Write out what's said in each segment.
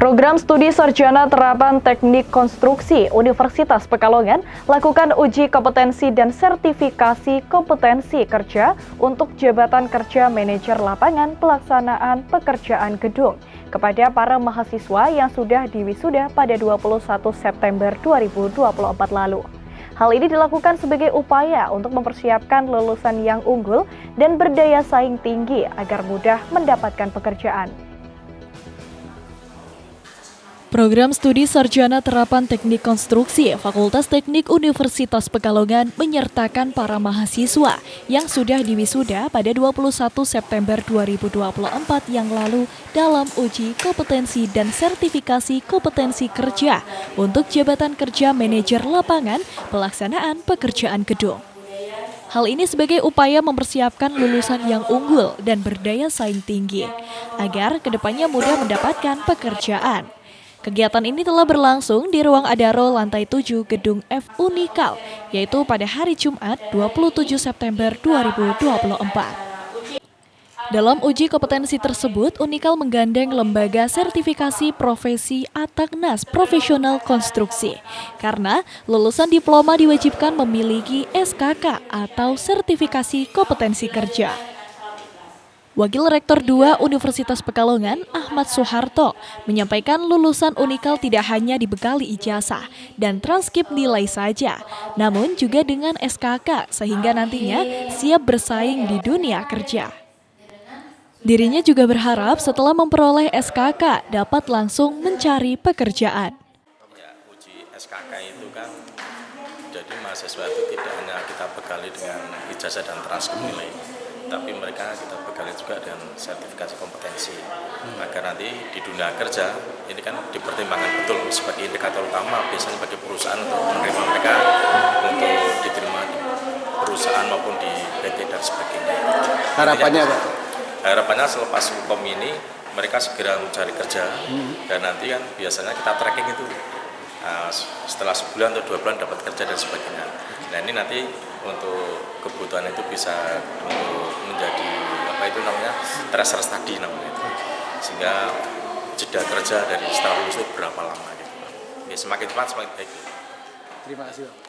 Program Studi Sarjana Terapan Teknik Konstruksi Universitas Pekalongan lakukan uji kompetensi dan sertifikasi kompetensi kerja untuk jabatan kerja manajer lapangan pelaksanaan pekerjaan gedung kepada para mahasiswa yang sudah diwisuda pada 21 September 2024 lalu. Hal ini dilakukan sebagai upaya untuk mempersiapkan lulusan yang unggul dan berdaya saing tinggi agar mudah mendapatkan pekerjaan. Program Studi Sarjana Terapan Teknik Konstruksi Fakultas Teknik Universitas Pekalongan menyertakan para mahasiswa yang sudah diwisuda pada 21 September 2024 yang lalu dalam uji kompetensi dan sertifikasi kompetensi kerja untuk jabatan kerja manajer lapangan pelaksanaan pekerjaan gedung. Hal ini sebagai upaya mempersiapkan lulusan yang unggul dan berdaya saing tinggi agar kedepannya mudah mendapatkan pekerjaan. Kegiatan ini telah berlangsung di ruang Adaro lantai 7 Gedung F Unikal, yaitu pada hari Jumat 27 September 2024. Dalam uji kompetensi tersebut, Unikal menggandeng lembaga sertifikasi profesi Ataknas Profesional Konstruksi, karena lulusan diploma diwajibkan memiliki SKK atau sertifikasi kompetensi kerja. Wakil Rektor 2 Universitas Pekalongan, Ahmad Soeharto, menyampaikan lulusan Unikal tidak hanya dibekali ijazah dan transkrip nilai saja, namun juga dengan SKK sehingga nantinya siap bersaing di dunia kerja. Dirinya juga berharap setelah memperoleh SKK dapat langsung mencari pekerjaan. Ya, uji SKK itu kan jadi mahasiswa itu tidak hanya kita bekali dengan ijazah dan transkrip nilai, tapi mereka kita bekali juga dengan sertifikasi kompetensi agar nanti di dunia kerja ini kan dipertimbangkan betul sebagai indikator utama biasanya bagi perusahaan untuk menerima mereka untuk diterima di perusahaan maupun di PT dan sebagainya. Harapannya Pak? Harapannya selepas hukum ini mereka segera mencari kerja dan nanti kan biasanya kita tracking itu setelah sebulan atau 2 bulan dapat kerja dan sebagainya. Nah ini nanti untuk kebutuhan itu bisa untuk menjadi tracer study namanya itu, sehingga jeda kerja dari setelah lulus itu berapa lama gitu. Ya, semakin cepat semakin baik. Terima kasih Pak.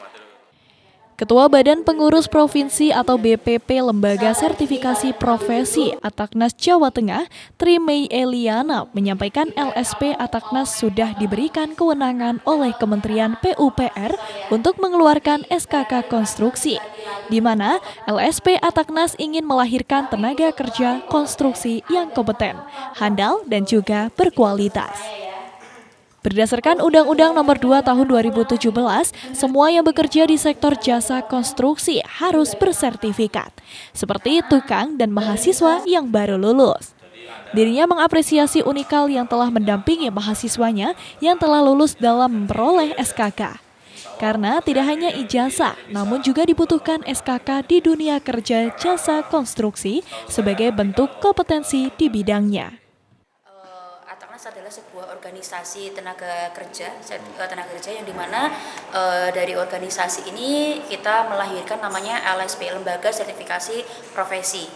Ketua Badan Pengurus Provinsi atau BPP Lembaga Sertifikasi Profesi Ataknas Jawa Tengah, Tri Mei Eliana, menyampaikan LSP Ataknas sudah diberikan kewenangan oleh Kementerian PUPR untuk mengeluarkan SKK konstruksi, di mana LSP Ataknas ingin melahirkan tenaga kerja konstruksi yang kompeten, handal, dan juga berkualitas. Berdasarkan Undang-Undang Nomor 2 Tahun 2017, semua yang bekerja di sektor jasa konstruksi harus bersertifikat, seperti tukang dan mahasiswa yang baru lulus. Dirinya mengapresiasi Unikal yang telah mendampingi mahasiswanya yang telah lulus dalam memperoleh SKK. Karena tidak hanya ijazah, namun juga dibutuhkan SKK di dunia kerja jasa konstruksi sebagai bentuk kompetensi di bidangnya. Ataknas adalah sebuah organisasi tenaga kerja yang dimana dari organisasi ini kita melahirkan namanya LSP, Lembaga Sertifikasi Profesi,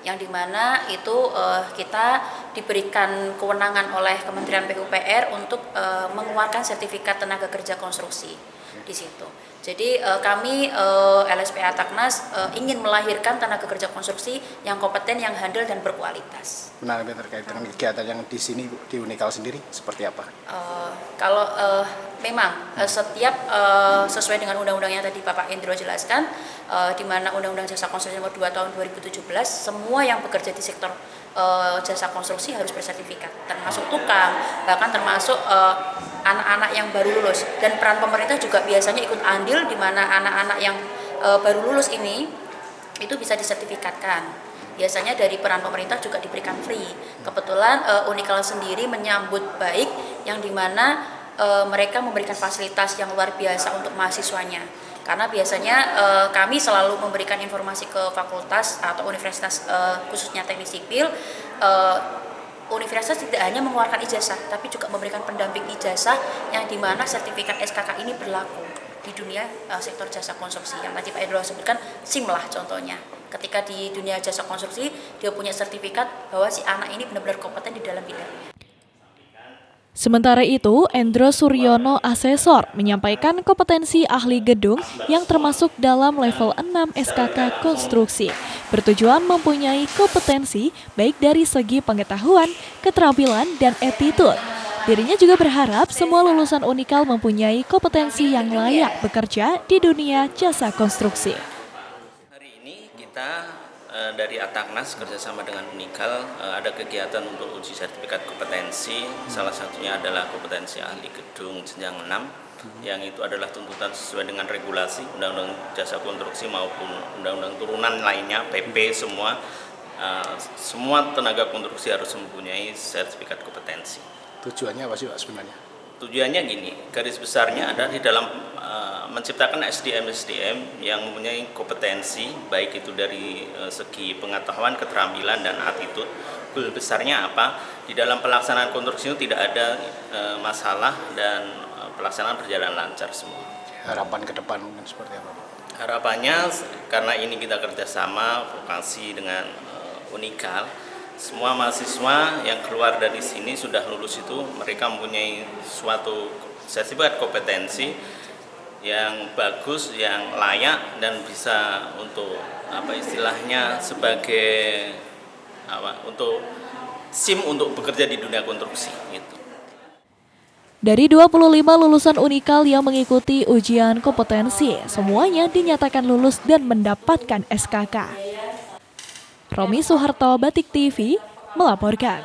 yang dimana itu kita diberikan kewenangan oleh Kementerian PUPR untuk mengeluarkan sertifikat tenaga kerja konstruksi di situ. Jadi kami LSP Ataknas ingin melahirkan tenaga kerja konstruksi yang kompeten, yang handal dan berkualitas. Menanggapi terkait dengan kegiatan yang di sini di Unikal sendiri seperti apa? Kalau memang setiap sesuai dengan undang-undangnya tadi Bapak Indro jelaskan, di mana Undang-Undang Jasa Konstruksi Nomor 2 Tahun 2017, semua yang bekerja di sektor jasa konstruksi harus bersertifikat, termasuk tukang, bahkan termasuk anak-anak yang baru lulus. Dan peran pemerintah juga biasanya ikut andil, di mana anak-anak yang baru lulus ini itu bisa disertifikatkan. Biasanya dari peran pemerintah juga diberikan free. Kebetulan Unikal sendiri menyambut baik, yang dimana mereka memberikan fasilitas yang luar biasa untuk mahasiswanya. Karena biasanya kami selalu memberikan informasi ke fakultas atau universitas, khususnya teknik sipil. Universitas tidak hanya mengeluarkan ijazah, tapi juga memberikan pendamping ijazah yang dimana sertifikat SKK ini berlaku di dunia sektor jasa konstruksi. Yang tadi Pak Indro sebutkan, SIM lah contohnya. Ketika di dunia jasa konstruksi, dia punya sertifikat bahwa si anak ini benar-benar kompeten di dalam bidangnya. Sementara itu, Endro Suryono Asesor menyampaikan kompetensi ahli gedung yang termasuk dalam level 6 SKK konstruksi, bertujuan mempunyai kompetensi baik dari segi pengetahuan, keterampilan, dan attitude. Dirinya juga berharap semua lulusan Unikal mempunyai kompetensi yang layak bekerja di dunia jasa konstruksi. Hari ini kita dari Ataknas kerjasama dengan Unikal ada kegiatan untuk uji sertifikat kompetensi. Salah satunya adalah kompetensi ahli gedung jenjang 6 yang itu adalah tuntutan sesuai dengan regulasi Undang-Undang Jasa Konstruksi maupun Undang-Undang turunan lainnya, PP semua. Semua tenaga konstruksi harus mempunyai sertifikat kompetensi. Tujuannya apa sih Pak sebenarnya? Tujuannya gini, garis besarnya ada di dalam menciptakan SDM yang mempunyai kompetensi, baik itu dari segi pengetahuan, keterampilan, dan attitude. Goal besarnya apa? Di dalam pelaksanaan konstruksi itu tidak ada masalah dan pelaksanaan berjalan lancar semua. Harapan ke depan mungkin seperti apa Pak? Harapannya karena ini kita kerjasama vokasi dengan Unikal, semua mahasiswa yang keluar dari sini sudah lulus itu mereka mempunyai suatu sertifikat kompetensi yang bagus, yang layak dan bisa untuk istilahnya sebagai untuk SIM untuk bekerja di dunia konstruksi gitu. Dari 25 lulusan Unikal yang mengikuti ujian kompetensi, semuanya dinyatakan lulus dan mendapatkan SKK. Romi Soeharto, Batik TV, melaporkan.